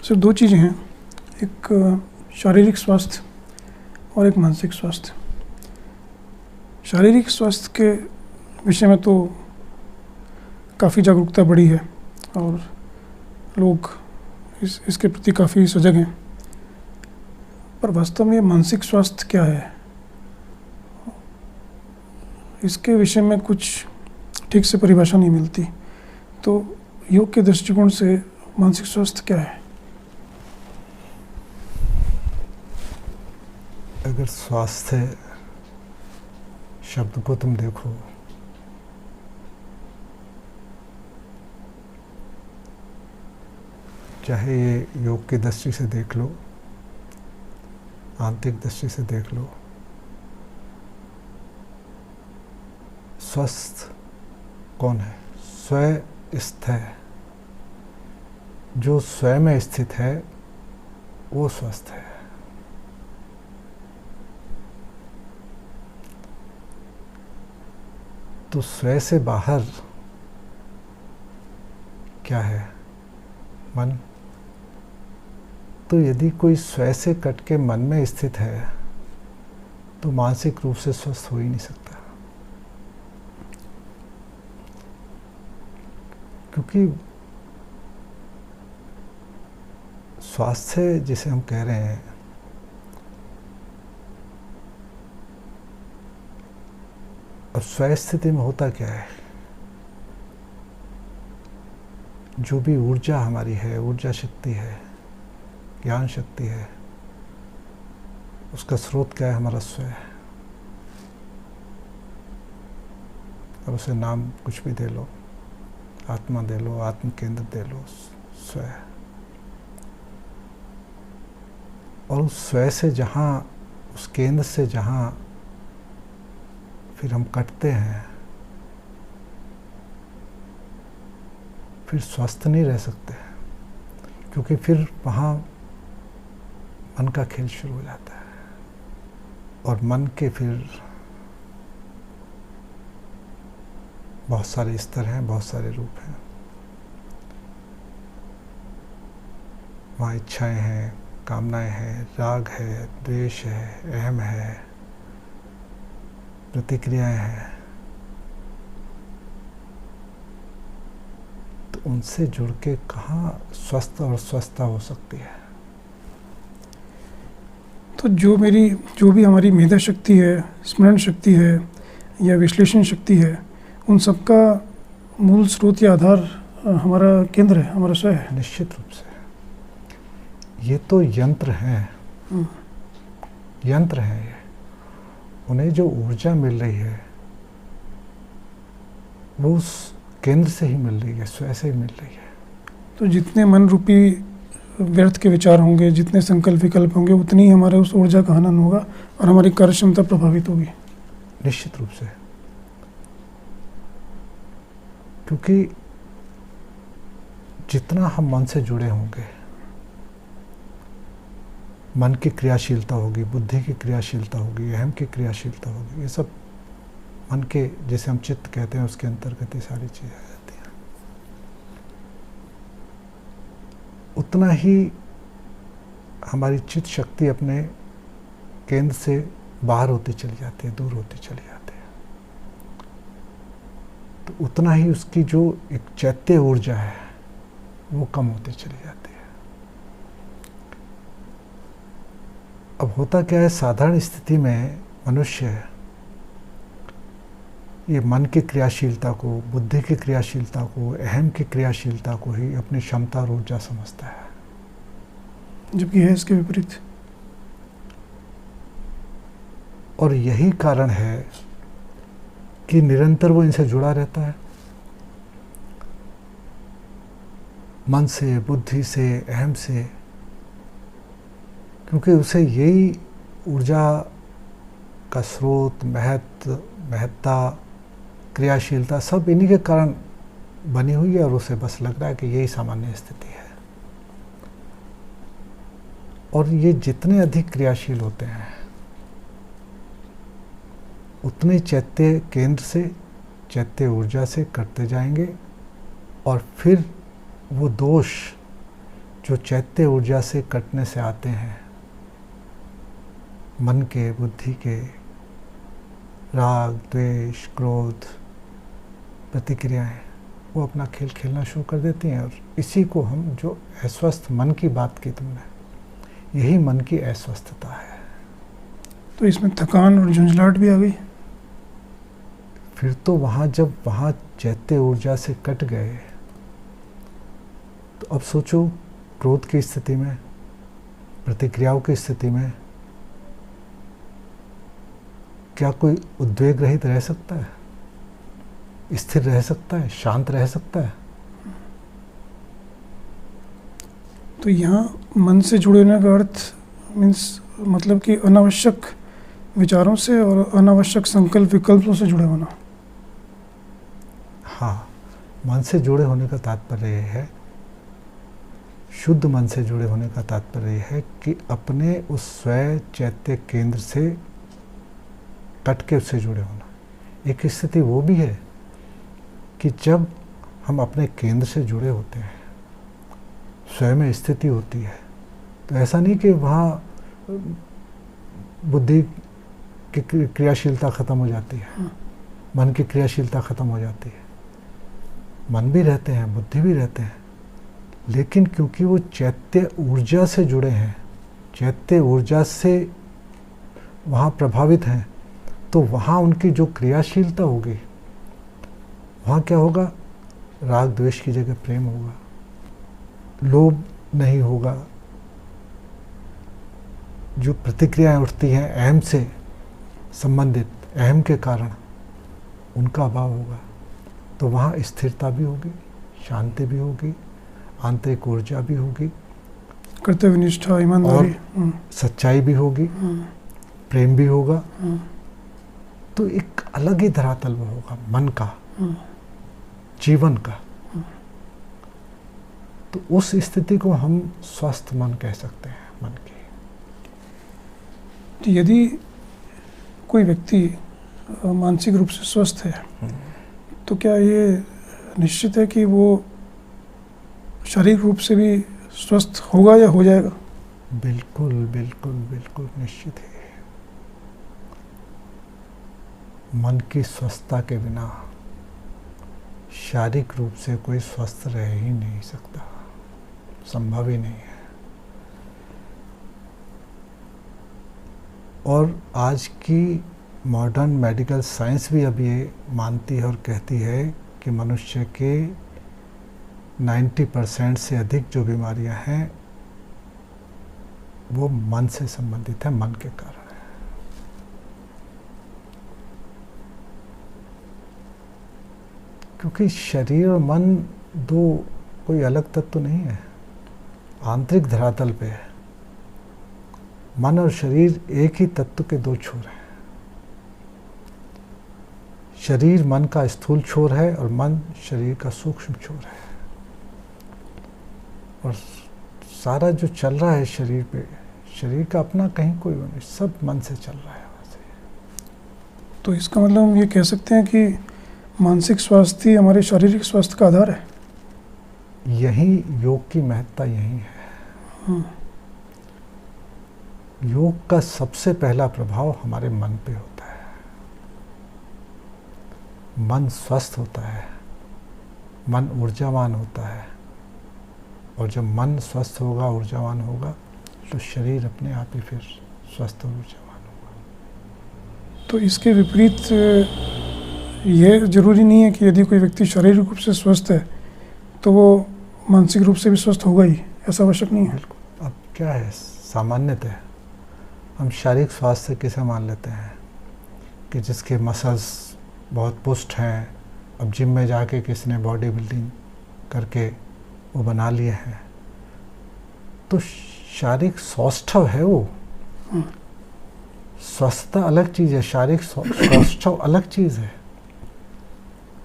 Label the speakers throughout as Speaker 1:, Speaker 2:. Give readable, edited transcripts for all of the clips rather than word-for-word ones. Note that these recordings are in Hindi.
Speaker 1: सिर्फ दो चीज़ें हैं, एक शारीरिक स्वास्थ्य और एक मानसिक स्वास्थ्य। शारीरिक स्वास्थ्य के विषय में तो काफ़ी जागरूकता बढ़ी है और लोग इसके प्रति काफ़ी सजग हैं, पर वास्तव में मानसिक स्वास्थ्य क्या है, इसके विषय में कुछ ठीक से परिभाषा नहीं मिलती। तो योग के दृष्टिकोण से मानसिक स्वास्थ्य क्या है?
Speaker 2: अगर स्वास्थ्य शब्द को तुम देखो, चाहे ये योग की दृष्टि से देख लो, आंतरिक दृष्टि से देख लो, स्वस्थ कौन है? स्वस्थ है, जो स्वयं में स्थित है वो स्वस्थ है। तो स्वयं से बाहर क्या है? मन। तो यदि कोई स्वयं से कट के मन में स्थित है तो मानसिक रूप से स्वस्थ हो ही नहीं सकता, क्योंकि स्वास्थ्य जिसे हम कह रहे हैं, और स्वयं स्थिति में होता क्या है? जो भी ऊर्जा हमारी है, ऊर्जा शक्ति है, ज्ञान शक्ति है, उसका स्रोत क्या है? हमारा स्वयं। अब उसे नाम कुछ भी दे लो, आत्मा दे लो, आत्म केंद्र दे लो, स्वयं। और उस स्वयं से जहाँ, उस केंद्र से जहाँ फिर हम कटते हैं, फिर स्वस्थ नहीं रह सकते, क्योंकि फिर वहाँ मन का खेल शुरू हो जाता है। और मन के फिर बहुत सारे स्तर हैं, बहुत सारे रूप हैं। वहाँ इच्छाएं हैं, कामनाएं हैं, राग है, द्वेष है, अहम है, प्रतिक्रियाएं हैं। तो उनसे जुड़ के कहाँ स्वस्थ और स्वस्थता हो सकती है?
Speaker 1: तो जो भी हमारी मेधा शक्ति है, स्मरण शक्ति है या विश्लेषण शक्ति है, उन सबका मूल स्रोत या आधार हमारा केंद्र है, हमारा स्वयं है।
Speaker 2: निश्चित रूप से ये तो यंत्र हैं, यंत्र हैं ये। उन्हें जो ऊर्जा मिल रही है वो उस केंद्र से ही मिल रही है, स्वयं से ही मिल रही है।
Speaker 1: तो जितने मन रूपी व्यर्थ के विचार होंगे, जितने संकल्प विकल्प होंगे, उतनी ही हमारे उस ऊर्जा का हनन होगा और हमारी कार्य क्षमता प्रभावित होगी।
Speaker 2: निश्चित रूप से, क्योंकि जितना हम मन से जुड़े होंगे, मन की क्रियाशीलता होगी, बुद्धि की क्रियाशीलता होगी, अहम की क्रियाशीलता होगी, ये सब मन के, जिसे हम चित्त कहते हैं, उसके अंतर्गत ये सारी चीज़ें आ जाती हैं। उतना ही हमारी चित्त शक्ति अपने केंद्र से बाहर होती चली जाती है, दूर होती चली जाती है। तो उतना ही उसकी जो एक चैत्य ऊर्जा है वो कम होती चली जाती है। अब होता क्या है, साधारण स्थिति में मनुष्य ये मन की क्रियाशीलता को, बुद्धि की क्रियाशीलता को, अहम की क्रियाशीलता को ही अपनी क्षमता और ऊर्जा समझता है,
Speaker 1: जबकि है इसके विपरीत।
Speaker 2: और यही कारण है कि निरंतर वो इनसे जुड़ा रहता है, मन से, बुद्धि से, अहम से, क्योंकि उसे यही ऊर्जा का स्रोत, महत्ता, क्रियाशीलता सब इन्हीं के कारण बनी हुई है, और उसे बस लग रहा है कि यही सामान्य स्थिति है। और ये जितने अधिक क्रियाशील होते हैं उतने चैत्य केंद्र से, चैत्य ऊर्जा से करते जाएंगे, और फिर वो दोष जो चैत्य ऊर्जा से कटने से आते हैं, मन के, बुद्धि के, राग, द्वेष, क्रोध, प्रतिक्रियाएं, वो अपना खेल खेलना शुरू कर देती हैं। और इसी को हम, जो अस्वस्थ मन की बात की तुमने, यही मन की अस्वस्थता है।
Speaker 1: तो इसमें थकान और झुंझलाहट भी आ गई।
Speaker 2: फिर तो जब वहाँ चैत्य ऊर्जा से कट गए, तो अब सोचो, क्रोध की स्थिति में, प्रतिक्रियाओं की स्थिति में क्या कोई उद्वेग रहित रह सकता है, स्थिर रह सकता है, शांत रह सकता है?
Speaker 1: तो यहाँ मन से जुड़े होने का अर्थ मीन्स मतलब कि अनावश्यक विचारों से और अनावश्यक संकल्प विकल्पों से जुड़े होना।
Speaker 2: हाँ, मन से जुड़े होने का तात्पर्य यह है, शुद्ध मन से जुड़े होने का तात्पर्य यह है कि अपने उस स्वयं चैत्य केंद्र से कट के उससे जुड़े होना। एक स्थिति वो भी है कि जब हम अपने केंद्र से जुड़े होते हैं, स्वयं में स्थिति होती है, तो ऐसा नहीं कि वहाँ बुद्धि की क्रियाशीलता खत्म हो जाती है, मन की क्रियाशीलता खत्म हो जाती है। मन भी रहते हैं, बुद्धि भी रहते हैं, लेकिन क्योंकि वो चैत्य ऊर्जा से जुड़े हैं, चैत्य ऊर्जा से वहाँ प्रभावित हैं, तो वहाँ उनकी जो क्रियाशीलता होगी, वहाँ क्या होगा? राग द्वेष की जगह प्रेम होगा, लोभ नहीं होगा, जो प्रतिक्रियाएं उठती हैं अहम से संबंधित, अहम के कारण उनका अभाव होगा। तो वहाँ स्थिरता भी होगी, शांति भी होगी, आंतरिक ऊर्जा भी होगी,
Speaker 1: कर्तव्य निष्ठा, ईमानदारी,
Speaker 2: सच्चाई भी होगी, प्रेम भी होगा। तो एक अलग ही धरातल में होगा मन का, जीवन का। तो उस स्थिति को हम स्वस्थ मन कह सकते हैं, मन की।
Speaker 1: तो यदि कोई व्यक्ति मानसिक रूप से स्वस्थ है, तो क्या ये निश्चित है कि वो शारीरिक रूप से भी स्वस्थ होगा या हो जाएगा?
Speaker 2: बिल्कुल बिल्कुल बिल्कुल निश्चित है। मन की स्वस्थता के बिना शारीरिक रूप से कोई स्वस्थ रह ही नहीं सकता, संभव ही नहीं है। और आज की मॉडर्न मेडिकल साइंस भी अब ये मानती है और कहती है कि मनुष्य के 90% से अधिक जो बीमारियां हैं वो मन से संबंधित है, मन के कारण है। क्योंकि शरीर और मन दो कोई अलग तत्व नहीं है, आंतरिक धरातल पे है। मन और शरीर एक ही तत्व के दो छोर हैं। शरीर मन का स्थूल छोर है और मन शरीर का सूक्ष्म छोर है। और सारा जो चल रहा है शरीर पे, शरीर का अपना कहीं कोई नहीं, सब मन से चल रहा है वहाँ से।
Speaker 1: तो इसका मतलब हम ये कह सकते हैं कि मानसिक स्वास्थ्य ही हमारे शारीरिक स्वास्थ्य का आधार है।
Speaker 2: यही योग की महत्ता यही है। योग का सबसे पहला प्रभाव हमारे मन पे होता है। मन स्वस्थ होता है, मन ऊर्जावान होता है, और जब मन स्वस्थ होगा, ऊर्जावान होगा, तो शरीर अपने आप ही फिर स्वस्थ और ऊर्जावान होगा।
Speaker 1: तो इसके विपरीत यह जरूरी नहीं है कि यदि कोई व्यक्ति शारीरिक रूप से स्वस्थ है तो वो मानसिक रूप से भी स्वस्थ होगा ही, ऐसा आवश्यक नहीं है।
Speaker 2: बिल्कुल। अब क्या है, सामान्यतः हम शारीरिक स्वास्थ्य किसे मान लेते हैं कि जिसके मसल्स बहुत पुष्ट हैं, अब जिम में जाके किसी ने बॉडी बिल्डिंग करके वो बना लिए हैं, तो शारीरिक सौष्ठव है वो। स्वस्थता अलग चीज़ है, शारीरिक सौष्ठव अलग चीज़ है।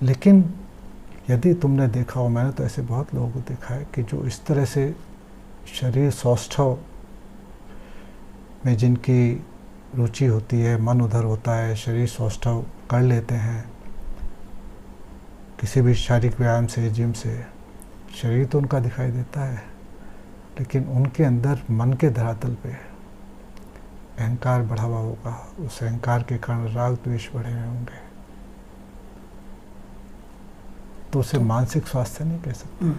Speaker 2: लेकिन यदि तुमने देखा हो, मैंने तो ऐसे बहुत लोगों को देखा है कि जो इस तरह से शरीर सौष्ठव में जिनकी रुचि होती है, मन उधर होता है, शरीर सौष्ठव कर लेते हैं किसी भी शारीरिक व्यायाम से, जिम से, शरीर तो उनका दिखाई देता है, लेकिन उनके अंदर मन के धरातल पे अहंकार बढ़ा हुआ होगा, उस अहंकार के कारण राग द्वेष बढ़े हुए होंगे, तो उसे मानसिक स्वास्थ्य नहीं कह सकते।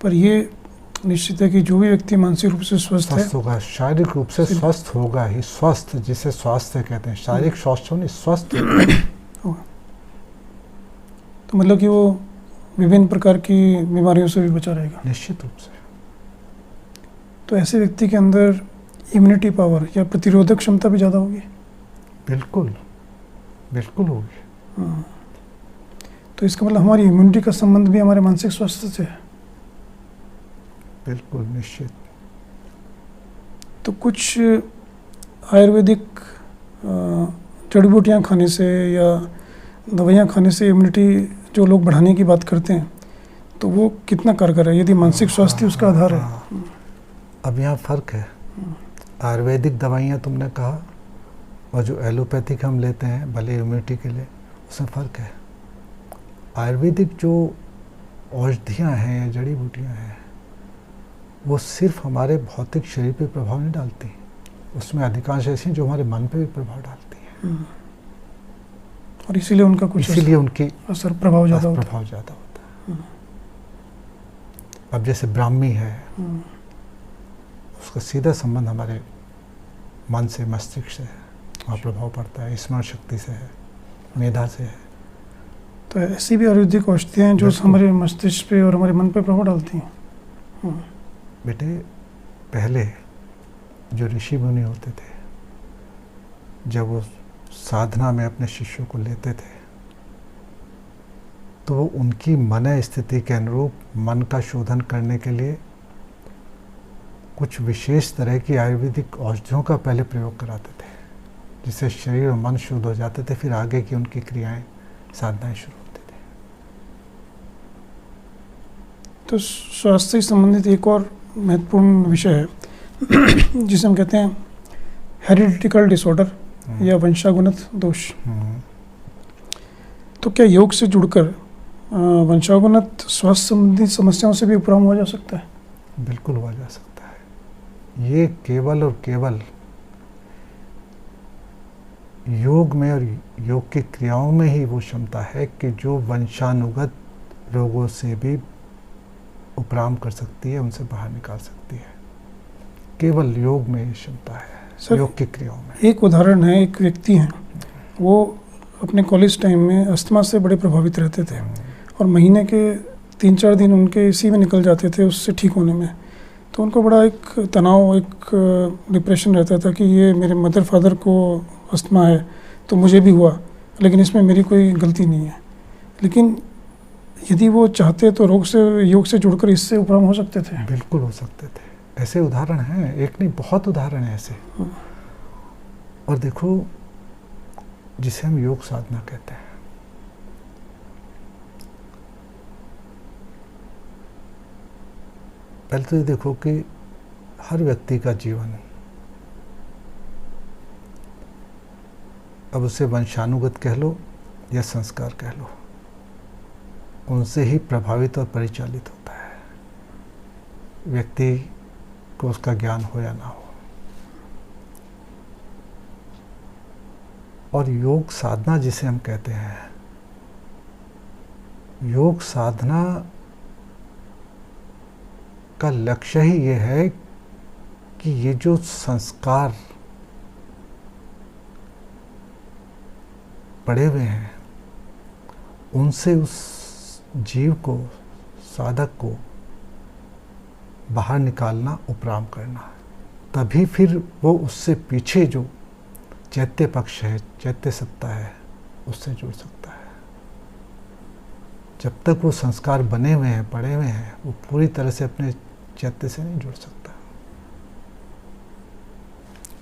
Speaker 1: पर ये निश्चित है कि जो भी व्यक्ति मानसिक रूप से स्वस्थ
Speaker 2: होगा, शारीरिक रूप से स्वस्थ होगा ही। स्वस्थ जिसे स्वास्थ्य कहते हैं, शारीरिक स्वास्थ्य नहीं, स्वस्थ
Speaker 1: होगा। तो मतलब कि वो विभिन्न प्रकार की बीमारियों से भी बचा रहेगा
Speaker 2: निश्चित रूप से।
Speaker 1: तो ऐसे व्यक्ति के अंदर इम्यूनिटी पावर या प्रतिरोधक क्षमता भी ज़्यादा होगी।
Speaker 2: बिल्कुल बिल्कुल होगी।
Speaker 1: तो इसका मतलब हमारी इम्यूनिटी का संबंध भी हमारे मानसिक स्वास्थ्य से है।
Speaker 2: बिल्कुल निश्चित।
Speaker 1: तो कुछ आयुर्वेदिक जड़ी बूटियाँ खाने से या दवाइयाँ खाने से इम्यूनिटी जो लोग बढ़ाने की बात करते हैं, तो वो कितना कारगर है यदि मानसिक स्वास्थ्य उसका आधार है?
Speaker 2: अब यहाँ फ़र्क है। आयुर्वेदिक दवाइयाँ तुमने कहा, और जो एलोपैथिक हम लेते हैं भले इम्यूनिटी के लिए, उसमें फ़र्क है। आयुर्वेदिक जो औषधियाँ हैं या जड़ी बूटियाँ हैं, वो सिर्फ हमारे भौतिक शरीर पे प्रभाव नहीं डालती, उसमें अधिकांश ऐसी हैं जो हमारे मन पे भी प्रभाव डालती हैं।
Speaker 1: और इसीलिए उनका कुछ
Speaker 2: उनकी
Speaker 1: असर प्रभाव ज़्यादा
Speaker 2: होता है। अब जैसे ब्राह्मी है, उसका सीधा संबंध हमारे मन से, मस्तिष्क से है, वहाँ प्रभाव पड़ता है, स्मरण शक्ति से है, मेधा से है।
Speaker 1: तो ऐसी भी आयुर्वेदिक औषधियाँ हैं जो हमारे मस्तिष्क पे और हमारे मन पे प्रभाव डालती हैं।
Speaker 2: बेटे, पहले जो ऋषि मुनि होते थे, जब वो साधना में अपने शिष्यों को लेते थे, तो वो उनकी मन स्थिति के अनुरूप मन का शोधन करने के लिए कुछ विशेष तरह की आयुर्वेदिक औषधियों का पहले प्रयोग कराते थे, जिससे शरीर और मन शुद्ध हो जाते थे। फिर आगे की उनकी क्रियाएं, साधनाएं शुरू होती थी।
Speaker 1: तो स्वास्थ्य से संबंधित एक और महत्वपूर्ण विषय है जिसे हम कहते हैं हेरिडिटिकल डिसऑर्डर या वंशागुणित दोष। तो क्या योग से जुड़कर वंशागुणित स्वास्थ्य संबंधी समस्याओं से भी उपराम हुआ जा सकता है?
Speaker 2: बिल्कुल हुआ जा सकता है। ये केवल और केवल योग में और योग की क्रियाओं में ही वो क्षमता है कि जो वंशानुगत रोगों से भी उपराम कर सकती है, उनसे बाहर निकाल सकती है। केवल योग में ये क्षमता है, योग की क्रियाओं में।
Speaker 1: एक उदाहरण है, एक व्यक्ति हैं, वो अपने कॉलेज टाइम में अस्थमा से बड़े प्रभावित रहते थे और महीने के 3-4 दिन उनके इसी में निकल जाते थे उससे ठीक होने में। तो उनको बड़ा एक तनाव, एक डिप्रेशन रहता था कि ये मेरे मदर फादर को अस्थमा है तो मुझे भी हुआ, लेकिन इसमें मेरी कोई गलती नहीं है। लेकिन यदि वो चाहते तो योग से जुड़कर इससे उपराम हो सकते थे।
Speaker 2: बिल्कुल हो सकते थे। ऐसे उदाहरण हैं, एक नहीं बहुत उदाहरण हैं ऐसे। और देखो, जिसे हम योग साधना कहते हैं, पहले तो ये देखो कि हर व्यक्ति का जीवन, अब उसे वंशानुगत कह लो या संस्कार कह लो, उनसे ही प्रभावित और परिचालित होता है, व्यक्ति को उसका ज्ञान हो या ना हो। और योग साधना जिसे हम कहते हैं, योग साधना का लक्ष्य ही ये है कि ये जो संस्कार पड़े हुए हैं, उनसे उस जीव को, साधक को बाहर निकालना, उपराम करना। तभी फिर वो उससे पीछे जो चैत्य पक्ष है, चैत्य सत्ता है, उससे जुड़ सकता है। जब तक वो संस्कार बने हुए हैं, पड़े हुए हैं, वो पूरी तरह से अपने चैत्य से नहीं जुड़ सकता।